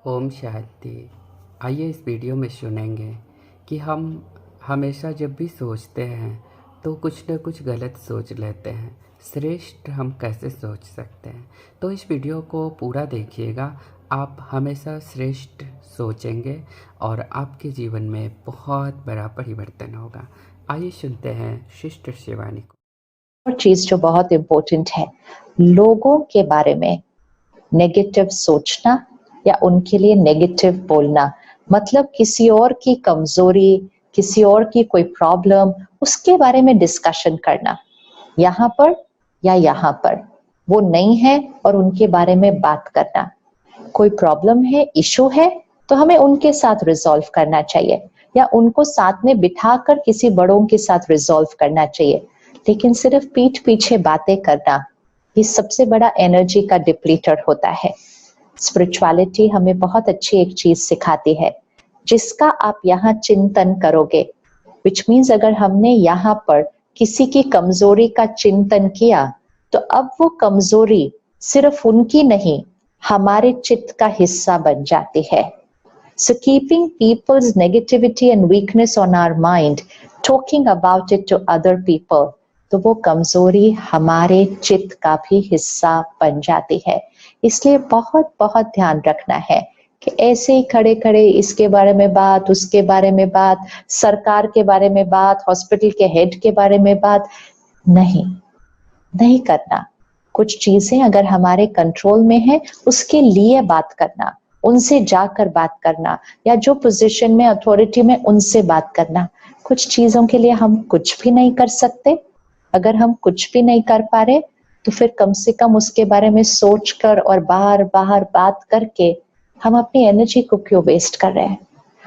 ओम शांति। आइए इस वीडियो में सुनेंगे कि हम हमेशा जब भी सोचते हैं तो कुछ न कुछ गलत सोच लेते हैं। श्रेष्ठ हम कैसे सोच सकते हैं? तो इस वीडियो को पूरा देखिएगा। आप हमेशा श्रेष्ठ सोचेंगे और आपके जीवन में बहुत बड़ा परिवर्तन होगा। आइए सुनते हैं सिस्टर शिवानी को। और चीज जो बहुत इम्पोर्टेंट है, लोगों के बारे में नेगेटिव सोचना या उनके लिए नेगेटिव बोलना, मतलब किसी और की कमजोरी, किसी और की कोई प्रॉब्लम, उसके बारे में डिस्कशन करना यहाँ पर या यहाँ पर, वो नहीं है और उनके बारे में बात करना। कोई प्रॉब्लम है, इशू है, तो हमें उनके साथ रिजॉल्व करना चाहिए या उनको साथ में बिठाकर किसी बड़ों के साथ रिजॉल्व करना चाहिए। लेकिन सिर्फ पीठ पीछे बातें करना, ये सबसे बड़ा एनर्जी का डिप्लीटर होता है। स्पिरिचुअलिटी हमें बहुत अच्छी एक चीज सिखाती है, जिसका आप यहाँ चिंतन करोगे, विच मीन्स अगर हमने यहाँ पर किसी की कमजोरी का चिंतन किया तो अब वो कमजोरी सिर्फ उनकी नहीं, हमारे चित्त का हिस्सा बन जाती है। So keeping people's negativity and weakness on our mind, talking about it to other people, तो वो कमजोरी हमारे चित्त का भी हिस्सा बन जाती है। इसलिए बहुत बहुत ध्यान रखना है कि ऐसे ही खड़े खड़े इसके बारे में बात, उसके बारे में बात, सरकार के बारे में बात, हॉस्पिटल के हेड के बारे में बात नहीं करना। कुछ चीजें अगर हमारे कंट्रोल में है, उसके लिए बात करना, उनसे जाकर बात करना, या जो पोजीशन में, अथॉरिटी में, उनसे बात करना। कुछ चीजों के लिए हम कुछ भी नहीं कर सकते। अगर हम कुछ भी नहीं कर पा रहे तो फिर कम से कम उसके बारे में सोचकर और बाहर बाहर बात करके हम अपनी एनर्जी को क्यों वेस्ट कर रहे हैं?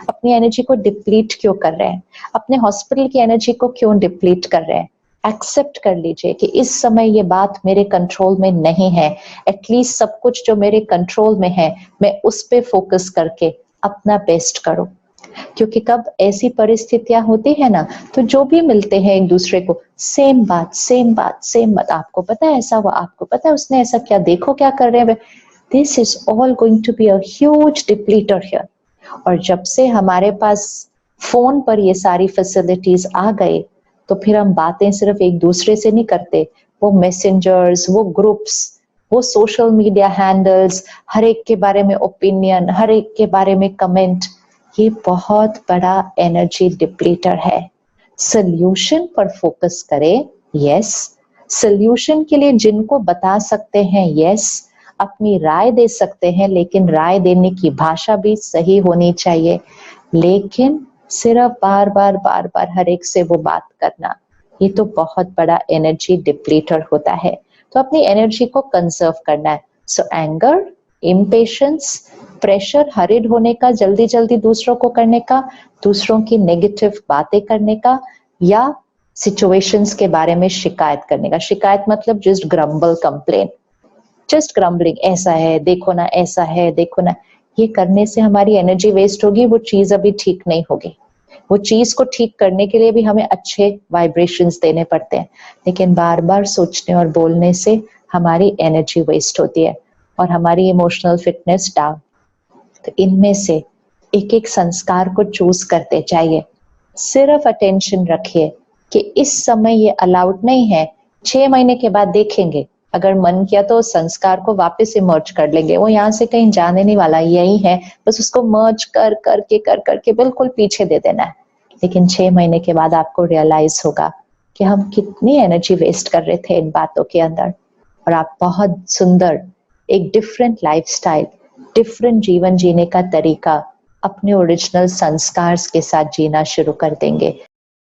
अपनी एनर्जी को डिप्लीट क्यों कर रहे हैं? अपने हॉस्पिटल की एनर्जी को क्यों डिप्लीट कर रहे हैं? एक्सेप्ट कर लीजिए कि इस समय ये बात मेरे कंट्रोल में नहीं है। एटलीस्ट सब कुछ जो मेरे कंट्रोल में है, मैं उस पे फोकस करके अपना बेस्ट करूं। क्योंकि कब ऐसी परिस्थितियां होती है ना, तो जो भी मिलते हैं एक दूसरे को, सेम बात, आपको पता है ऐसा हुआ, आपको पता है उसने ऐसा किया, देखो क्या कर रहे हैं। This is all going to be a huge depleter here. और जब से हमारे पास फोन पर ये सारी फैसिलिटीज आ गए, तो फिर हम बातें सिर्फ एक दूसरे से नहीं करते, वो मैसेंजर्स, वो ग्रुप्स, वो सोशल मीडिया हैंडल्स, हर एक के बारे में ओपिनियन, हर एक के बारे में कमेंट, ये बहुत बड़ा एनर्जी डिप्लीटर है। सोल्यूशन पर फोकस करें, यस। सोल्यूशन के लिए जिनको बता सकते हैं, यस। अपनी राय दे सकते हैं, लेकिन राय देने की भाषा भी सही होनी चाहिए। लेकिन सिर्फ बार बार हर एक से वो बात करना, ये तो बहुत बड़ा एनर्जी डिप्लीटर होता है। तो अपनी एनर्जी को कंजर्व करना है। सो एंगर, इम्पेशंस, प्रेशर, हरिड होने का, जल्दी जल्दी दूसरों को करने का, दूसरों की नेगेटिव बातें करने का, या सिचुएशंस के बारे में शिकायत करने का। शिकायत मतलब just grumble, complain, just grumbling, ऐसा है देखो ना, ऐसा है देखो ना। ये करने से हमारी एनर्जी वेस्ट होगी, वो चीज अभी ठीक नहीं होगी। वो चीज को ठीक करने के लिए भी हमें अच्छे वाइब्रेशंस देने पड़ते हैं, लेकिन बार बार सोचने और बोलने से हमारी एनर्जी वेस्ट होती है और हमारी इमोशनल फिटनेस डाउन। तो इनमें से एक एक संस्कार को चूज करते जाइए। सिर्फ अटेंशन रखिए कि इस समय ये अलाउड नहीं है, 6 महीने के बाद देखेंगे, अगर मन किया तो संस्कार को वापस से मर्ज कर लेंगे। वो यहाँ से कहीं जाने नहीं वाला, यही है, बस उसको मर्ज कर करके बिल्कुल पीछे दे देना है। लेकिन 6 महीने के बाद आपको रियलाइज होगा कि हम कितनी एनर्जी वेस्ट कर रहे थे इन बातों के अंदर, और आप बहुत सुंदर एक डिफरेंट लाइफस्टाइल, डिफरेंट जीवन जीने का तरीका अपने ओरिजिनल संस्कार के साथ जीना शुरू कर देंगे।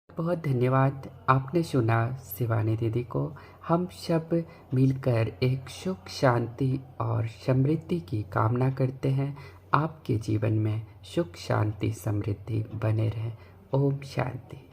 बहुत धन्यवाद। आपने सुना शिवानी दीदी को। हम सब मिलकर एक सुख, शांति और समृद्धि की कामना करते हैं। आपके जीवन में सुख, शांति, समृद्धि बने रहे। ओम शांति।